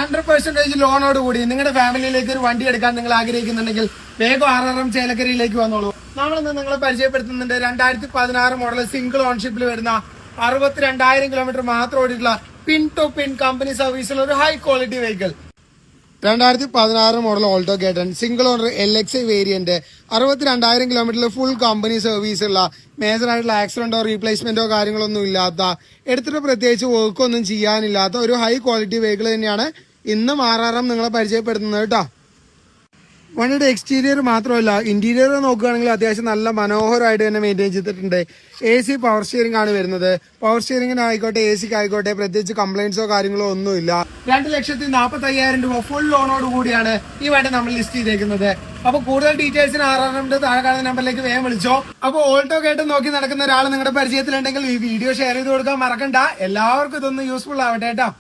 100% ലോണോട് കൂടി നിങ്ങളുടെ ഫാമിലിയിലേക്ക് ഒരു വണ്ടി എടുക്കാൻ നിങ്ങൾ ആഗ്രഹിക്കുന്നുണ്ടെങ്കിൽ വേഗം RRM ചേലക്കരയിലേക്ക് വന്നോളൂ. നമ്മളിന്ന് നിങ്ങളെ പരിചയപ്പെടുത്തുന്നുണ്ട് 2016 മോഡൽ സിംഗിൾ ഓൺഷിപ്പിൽ വരുന്ന 62,000 കിലോമീറ്റർ മാത്രം ഓടിയിട്ടുള്ള പിൻ ടു പിൻ കമ്പനി സർവീസുള്ള ഒരു high quality vehicle. 2016 model Alto K ten single owner LXI variant 62,000 കിലോമീറ്ററിൽ ഫുൾ കമ്പനി സർവീസ് ഉള്ള മേജർ ആയിട്ടുള്ള ആക്സിഡന്റോ റീപ്ലേസ്മെന്റോ കാര്യങ്ങളൊന്നും ഇല്ലാത്ത എടുത്തിട്ട് പ്രത്യേകിച്ച് വർക്കൊന്നും ചെയ്യാനില്ലാത്ത ഒരു ഹൈ ക്വാളിറ്റി വെഹിക്കിൾ തന്നെയാണ് ഇന്നും RRM നിങ്ങളെ പരിചയപ്പെടുത്തുന്നത് കേട്ടോ. വണ്ടിയുടെ എക്സ്റ്റീരിയർ മാത്രമല്ല ഇന്റീരിയർ നോക്കുകയാണെങ്കിൽ അത്യാവശ്യം നല്ല മനോഹരമായിട്ട് തന്നെ മെയിൻറ്റെയിൻ ചെയ്തിട്ടുണ്ട്. AC പവർ സ്റ്റിയറിംഗ് ആണ് വരുന്നത്. പവർ സ്റ്റിയറിംഗിനായിക്കോട്ടെ ACക്ക് ആയിക്കോട്ടെ പ്രത്യേകിച്ച് കംപ്ലൈന്റ്സോ കാര്യങ്ങളോ ഒന്നുമില്ല. 2,45,000 രൂപ ഫുൾ ലോണോട് കൂടിയാണ് ഈ വണ്ടി നമ്മൾ ലിസ്റ്റ് ചെയ്തേക്കുന്നത്. അപ്പൊ കൂടുതൽ ഡീറ്റെയിൽസിന് RRMന്റെ താഴെ കാണുന്ന നമ്പറിലേക്ക് വേഗം വിളിച്ചോ. അപ്പൊ ഓൾട്ടോ കേട്ട് നോക്കി നടക്കുന്ന ഒരാൾ നിങ്ങളുടെ പരിചയത്തിലുണ്ടെങ്കിൽ ഈ വീഡിയോ ഷെയർ ചെയ്ത് കൊടുക്കാൻ മറക്കണ്ട. എല്ലാവർക്കും ഇതൊന്ന് യൂസ്ഫുൾ ആവട്ടെ കേട്ടോ.